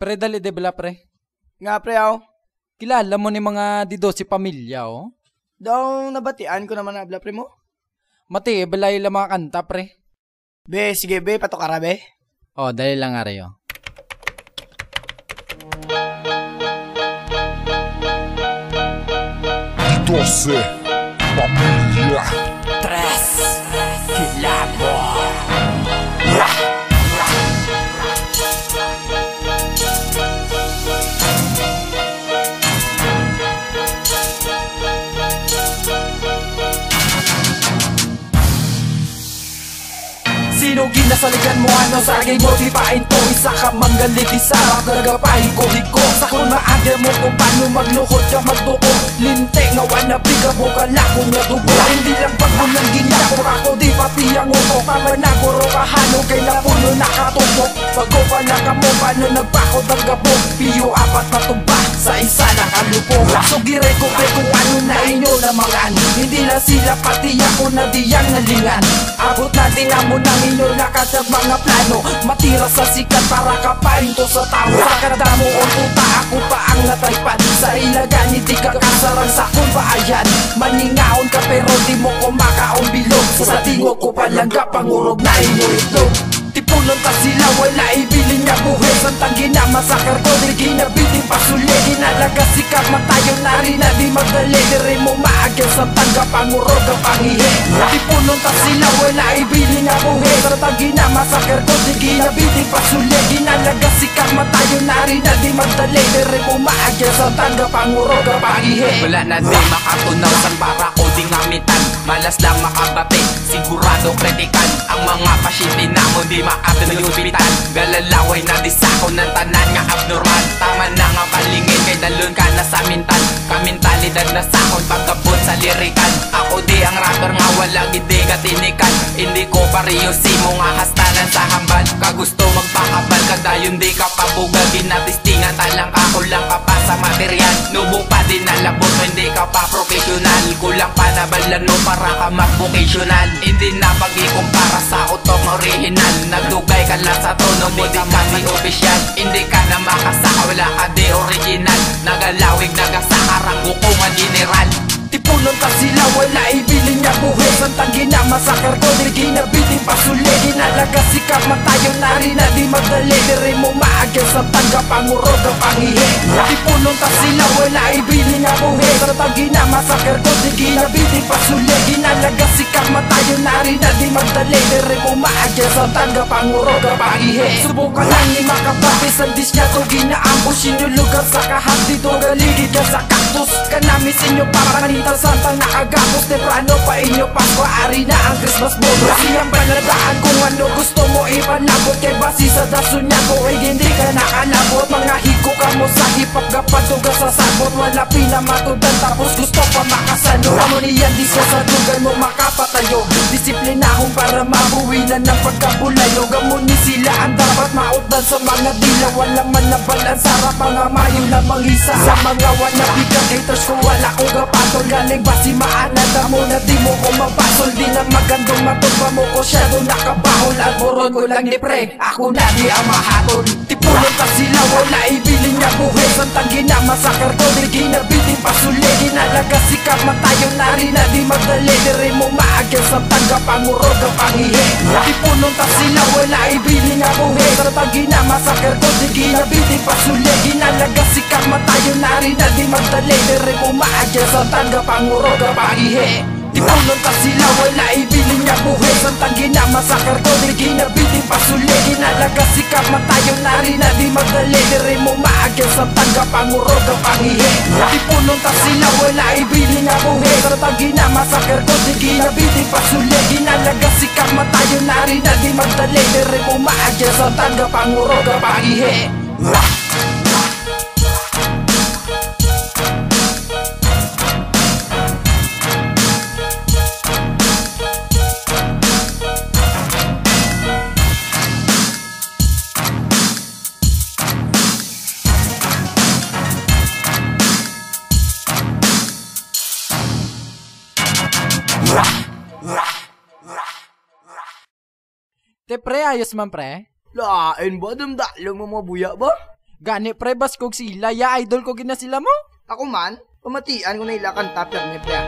Pre, dali debla pre. Nga pre aw. Kilala mo ni mga dido si pamilya oh? Daw nabatian ko naman abla pre mo. Mati, balay lang mga kanta pre. Be, sige be, patukara be. Oh, dali lang nga rin oh. Dito si pamilya. Tres, kilabo. Sino ginasaligan mo ano sa agay mo dipain ko isa ka manggalit isa gagapahin ko hiko sa kung maaga mo kung paano magluhod ka magduko linte nga wana biga mo kalako nga dugo hindi lang pagbulang ginako ako di pati ang uto tama na guro kahano kay napuno nakatutok bago pa na kamo paano nagpakod ang gabok piyo apat na tumba sa isa nakalupo so giray ko pre kung ano na inyo na mangan hindi na sila pati ako na diyang nalingan abot natin amo ng inyo nakasag mga plano matira sa sikat para kapain to sa tao sa kadamo o puta ako pa ang nataypan sa ilagan hindi ka kasarang sa kung paayan maningaon ka pero di mo kumakaon bilog sa tingog ko palangga pangurog na inyo ito tipunon ta sila wala ibilin nga buhay santang ginamasakar ko di ginabitin pasuli ginalaga sikat matayo na rin na di magdali dire mo maagyan santang kapangurog ang pangihi tipunon ta sila wala ibilin nga buhay santang ginamasakar ko di ginabitin pasuli ginalaga sikat matayo na rin na di magdali dire mo maagyan santang kapangurog ang pangihi wala na di makatunaw san para ko di ngamitan malas lang makabati sigurado kritikan ang mga pasyente na mo di maato ng ospital galalaway na di sako ng tanan nga abnormal tama na nga palingin kay dalon ka na sa mintal kamintalidad na sakon pagkabot sa lirikan ako di ang rapper nga wala gidi katinikan hindi ko pareho simo nga hastanan sa hambal kagusto magpakabal kadayon di ka pabugal ginatistingan talang ako lang ka pa sa material nubo pa din nalabot hindi ka pa professional kulang pa nabalan mo para ka mag-vocational hindi na pag-ikumpara sa utong original nagdugay ka lang sa tono di ka kami opisyal hindi ka na makasaka wala ka di original nagalawig nagasakarang gukungan general tipunon ta sila wala ibilin nga buhay santang ginamasakar ko di ginabitin pasuli ginalaga sikat matayo na rin na di magdali dire mo maagyan santang kapangurog ang pangihi tipunon ta sila wala ibilin nga buhay santang ginamasakar ko di ginabitin pasuli ginalaga sikat matayo na rin na di magdali dire mo maagyan santang kapangurog ang pangihi subukan lang ni makabati sa disya to ginaambush inulugan sa kahap dito galigid ka sa kaktus kanamis inyo para manita santang nakagapos temprano pa inyo Pasko ari na ang Christmas bonus siyang panadaan kung ano gusto mo ipanabot kay basi sa dasun niya ko ay hindi ka nakalabot mga hiko ka mo sa hip-hop gapaduga sa sabot wala pinamatudan tapos gusto pa makasano amo niyan di sa dugan mo makapatayo disiplinahon para mabuwinan ng pagkabulayo gamon ni sila ang dapat mautdan sa mga dila walang manabalan sarap mga mayo na manghisa sa mga wanabigang haters ko wala ko gapatol galing basi maanada mo na di mo ko mabasol di na magandong matumba mo ko syado nakabahol alboron ko lang ni pre ako na di ang mahatol tipunon pa sila wala ibilin nga buhay santang ginamasakar ko di ginabitin pasuli ginalaga sikat matayo na rin na di magdali dire mo maagyan santang kapangurog ang pangihi tipunon pa sila wala ibilin nga buhay santang ginamasakar ko di ginabitin pasuli ginalaga sikat matayo na rin na di magdali dire mo maagyan santang kapangurog ang pangihi tipunon ta sila wala ibilin nga buhay santang ginamasakar ko di ginabitin pasuli ginalaga sikat matayo na rin na di magdali dire mo maagyan santang kapangurog ang pangihi tipunon ta sila wala ibilin nga buhay santang ginamasakar ko di ginabitin pasuli ginalaga sikat matayo na rin na di magdali dire mo maagyan santang kapangurog ang pangihi Te pre, ayos man pre. Lain ba? Damdalang mo mga buya ba? Gani pre, baskog sila, ya idol ko gina sila mo. Ako man, pamatian ko na ila kanta, perme pre.